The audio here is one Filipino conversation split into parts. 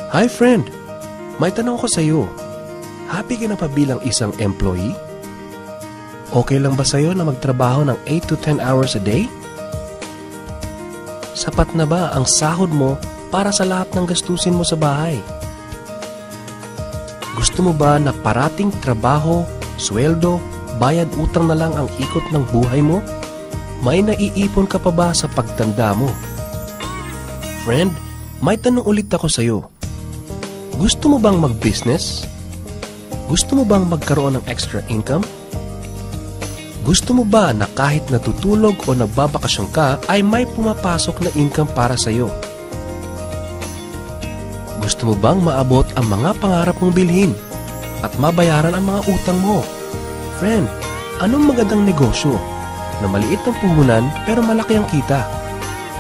Hi friend! May tanong ko sa iyo. Happy ka na pa bilang isang employee? Okay lang ba sa iyo na magtrabaho ng 8 to 10 hours a day? Sapat na ba ang sahod mo para sa lahat ng gastusin mo sa bahay? Gusto mo ba na parating trabaho, sweldo, bayad utang na lang ang ikot ng buhay mo? May naiipon ka pa ba sa pagtanda mo? Friend, may tanong ulit ako sa iyo. Gusto mo bang mag-business? Gusto mo bang magkaroon ng extra income? Gusto mo ba na kahit natutulog o nagbabakasyon ka ay may pumapasok na income para sa iyo? Gusto mo bang maabot ang mga pangarap mong bilhin at mabayaran ang mga utang mo? Friend, anong magandang negosyo na maliit ang puhunan pero malaki ang kita?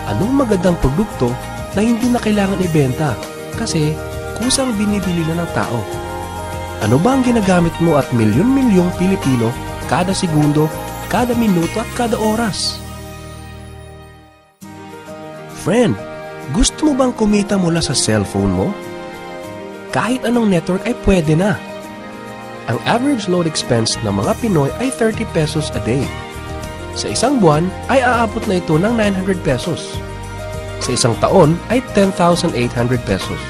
Anong magandang produkto na hindi na kailangan ibenta kasi kusang binibili na ng tao? Ano ba ang ginagamit mo at milyon-milyong Pilipino kada segundo, kada minuto at kada oras? Friend, gusto mo bang kumita mula sa cellphone mo? Kahit anong network ay pwede na. Ang average load expense ng mga Pinoy ay 30 pesos a day. Sa isang buwan ay aabot na ito ng 900 pesos. Sa isang taon ay 10,800 pesos.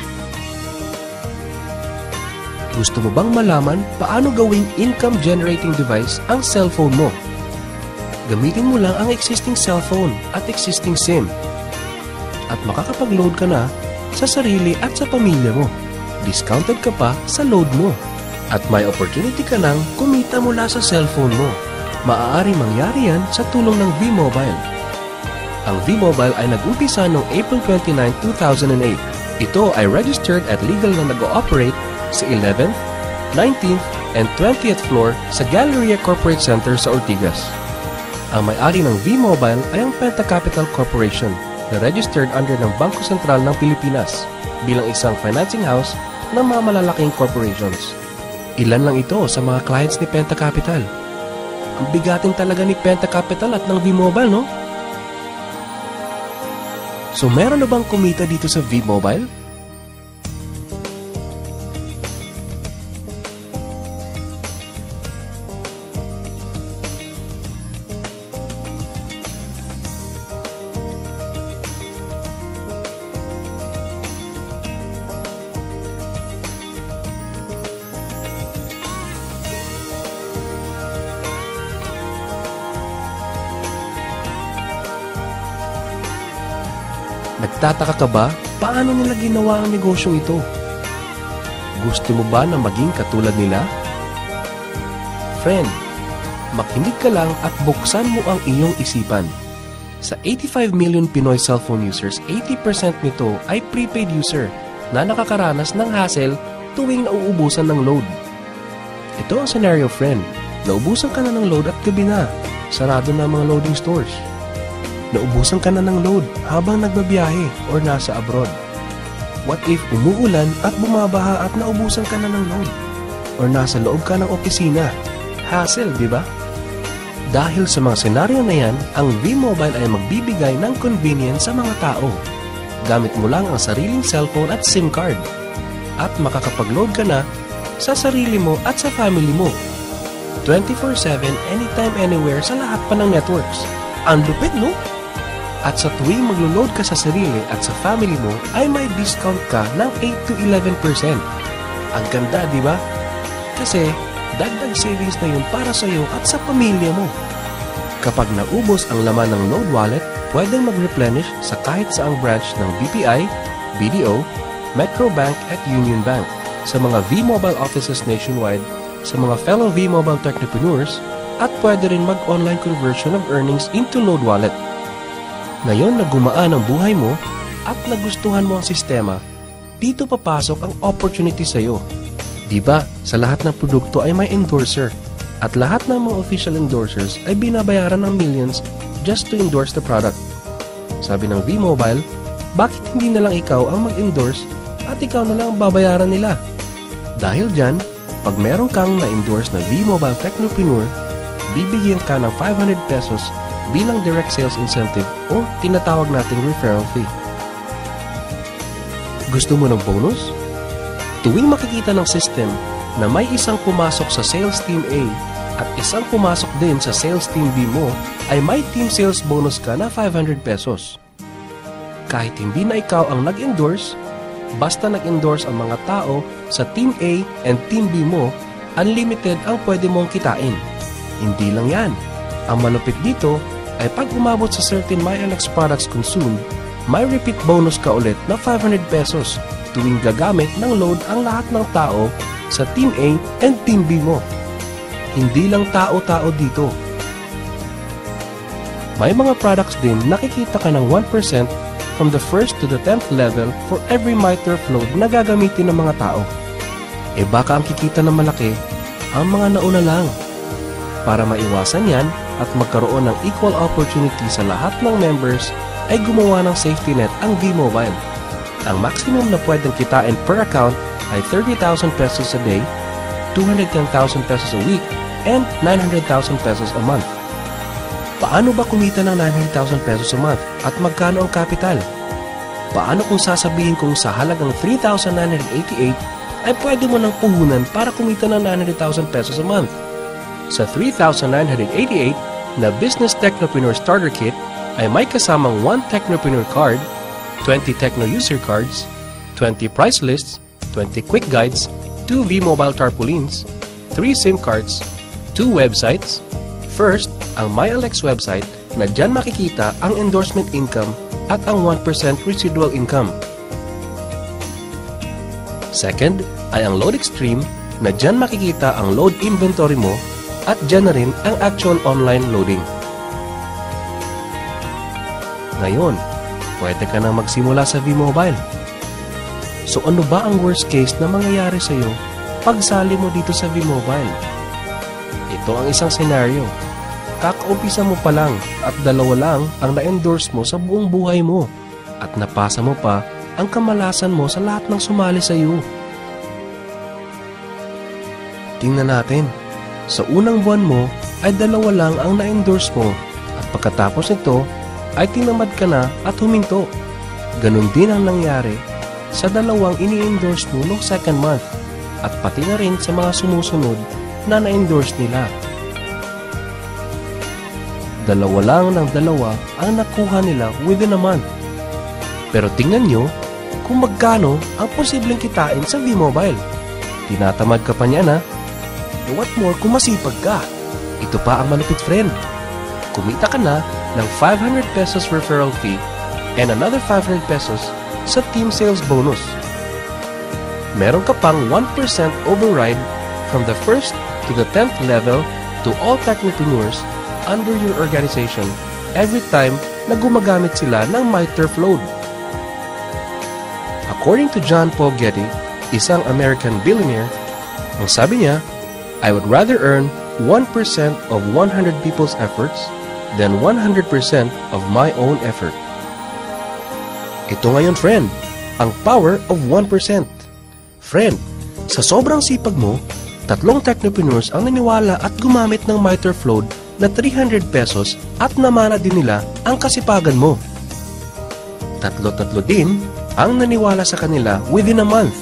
Gusto mo bang malaman paano gawing income-generating device ang cellphone mo? Gamitin mo lang ang existing cellphone at existing SIM. At makakapag-load ka na sa sarili at sa pamilya mo. Discounted ka pa sa load mo. At may opportunity ka nang kumita mula sa cellphone mo. Maaaring mangyari yan sa tulong ng V-Mobile. Ang V-Mobile ay nag-umpisa noong April 29, 2008. Ito ay registered at legal na nag-ooperate sa 11th, 19th, and 20th floor sa Galleria Corporate Center sa Ortigas. Ang may-ari ng V-Mobile ay ang Penta Capital Corporation na registered under ng Bangko Sentral ng Pilipinas bilang isang financing house ng mga malalaking corporations. Ilan lang ito sa mga clients ni Penta Capital. Ang bigatin talaga ni Penta Capital at ng V-Mobile, no? So meron na bang kumita dito sa V-Mobile? Nagtataka ka ba paano nila ginawa ang negosyong ito? Gusto mo ba na maging katulad nila? Friend, makinig ka lang at buksan mo ang iyong isipan. Sa 85 million Pinoy cellphone users, 80% nito ay prepaid user na nakakaranas ng hassle tuwing nauubusan ng load. Ito ang scenario, friend. Naubusan ka na ng load at gabi na. Sarado na ang mga loading stores. Naubusan ka na ng load habang nagbabiyahe or nasa abroad. What if umuulan at bumabaha at naubusan ka na ng load? Or nasa loob ka ng opisina? Hassle, di ba? Dahil sa mga senaryo na yan, ang V-Mobile ay magbibigay ng convenience sa mga tao. Gamit mo lang ang sariling cellphone at SIM card. At makakapag-load ka na sa sarili mo at sa family mo. 24/7, anytime, anywhere sa lahat pa ng networks. Ang lupit, no? At sa tuwing maglo-load ka sa sarili at sa family mo, ay may discount ka ng 8 to 11%. Ang ganda, di ba? Kasi dagdag savings na yun para sa iyo at sa pamilya mo. Kapag naubos ang laman ng load wallet, pwedeng mag-replenish sa kahit saang branch ng BPI, BDO, Metro Bank at Union Bank, sa mga V-Mobile offices nationwide, sa mga fellow V-Mobile technopreneurs, at pwede rin mag-online conversion of earnings into load wallet. Ngayon na gumaan ang buhay mo at nagustuhan mo ang sistema, dito papasok ang opportunity sa iyo. Diba, sa lahat ng produkto ay may endorser at lahat ng mga official endorsers ay binabayaran ng millions just to endorse the product. Sabi ng V-Mobile, bakit hindi na lang ikaw ang mag-endorse at ikaw na lang ang babayaran nila? Dahil dyan, pag meron kang na-endorse na V-Mobile Technopreneur, bibigyan ka ng 500 pesos bilang direct sales incentive o tinatawag nating referral fee. Gusto mo ng bonus? Tuwing makikita ng system na may isang pumasok sa sales team A at isang pumasok din sa sales team B mo, ay may team sales bonus ka na 500 pesos. Kahit hindi na ikaw ang nag-endorse, basta nag-endorse ang mga tao sa Team A and Team B mo, unlimited ang pwede mong kitain. Hindi lang yan. Ang malupit dito ay pag umabot sa certain MyLX products consumed, may repeat bonus ka ulit na 500 pesos tuwing gagamit ng load ang lahat ng tao sa Team A and Team B mo. Hindi lang tao-tao dito. May mga products din nakikita ka ng 1% from the 1st to the 10th level for every MyTurf load na gagamitin ng mga tao. E baka ang kikita ng malaki, ang mga nauna lang. Para maiwasan yan at magkaroon ng equal opportunity sa lahat ng members, ay gumawa ng safety net ang V-Mobile. Ang maximum na pwedeng kitain per account ay 30,000 pesos a day, 210,000 pesos a week, and 900,000 pesos a month. Paano ba kumita ng 900,000 pesos a month at magkano ang capital? Paano kung sasabihin kong sa halagang 3,988 ay pwede mo nang puhunan para kumita ng 900,000 pesos a month? Sa 3,988 na Business Technopreneur Starter Kit ay may kasamang 1 Technopreneur Card, 20 Techno User Cards, 20 Price Lists, 20 Quick Guides, 2 V-Mobile Tarpaulins, 3 SIM cards, 2 websites. First, ang MyLX website na dyan makikita ang endorsement income at ang 1% residual income. Second, ay ang Load Extreme na dyan makikita ang load inventory mo at dyan na rin ang actual online loading. Ngayon, pwede ka nang magsimula sa V-Mobile. So ano ba ang worst case na mangyayari sa iyo pag sali mo dito sa V-Mobile? Ito ang isang senaryo. Kakaumpisa mo pa lang at 2 lang ang na-endorse mo sa buong buhay mo at napasa mo pa ang kamalasan mo sa lahat ng sumali sa iyo. Tingnan natin. Sa unang buwan mo ay 2 lang ang na-endorse mo at pagkatapos nito ay tinamad ka na at huminto. Ganon din ang nangyari sa 2 ini-endorse mo noong second month at pati na rin sa mga sumusunod na na-endorse nila. 2 lang ng 2 ang nakuha nila within a month. Pero tingnan nyo kung magkano ang posibleng kitain sa V-Mobile. Tinatamad ka pa niya na. What more kung masipag ka? Ito pa ang malupit, friend. Kumita ka na ng 500 pesos referral fee and another 500 pesos sa team sales bonus. Meron ka pang 1% override from the 1st to the 10th level to all technopreneurs under your organization every time na gumagamit sila ng MyTurf load. According to John Paul Getty, isang American billionaire, ang sabi niya, I would rather earn 1% of 100 people's efforts than 100% of my own effort. Ito ngayon, friend, ang power of 1%. Friend, sa sobrang sipag mo, 3 technopreneurs ang naniwala at gumamit ng MyTurf load na 300 pesos at namana din nila ang kasipagan mo. 3 din ang naniwala sa kanila within a month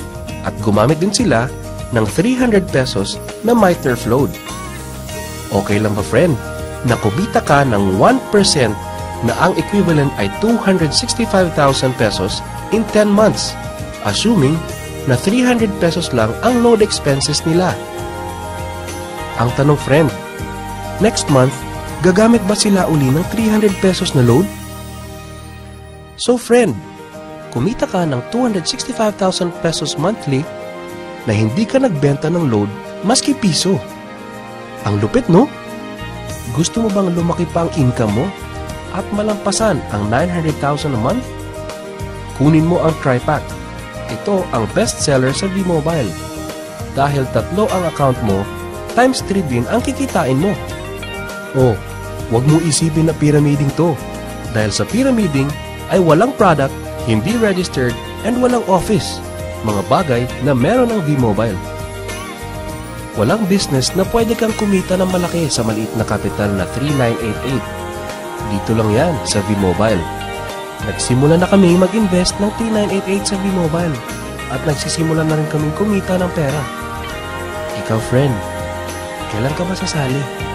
at gumamit din sila ng 300 pesos na MyTurf load. Okay lang ba, friend, na kumita ka ng 1% na ang equivalent ay 265,000 pesos in 10 months, assuming na 300 pesos lang ang load expenses nila? Ang tanong, friend, next month, gagamit ba sila uli ng 300 pesos na load? So friend, kumita ka ng 265,000 pesos monthly na hindi ka nagbenta ng load maski piso. Ang lupit, no? Gusto mo bang lumaki pa ang income mo at malampasan ang 900,000 a month? Kunin mo ang TriPack. Ito ang best seller sa V-Mobile. Dahil 3 ang account mo, times 3 din ang kikitain mo. Oh, wag mo isipin na pyramiding to. Dahil sa pyramiding ay walang product, hindi registered, and walang office. Mga bagay na meron ang V-Mobile. Walang business na pwede kang kumita ng malaki sa maliit na kapital na 3,988. Dito lang yan sa V-Mobile. Nagsimula na kami mag-invest ng 3,988 sa V-Mobile. at nagsisimula na rin kaming kumita ng pera. Ikaw, friend, kailan ka ba sasali?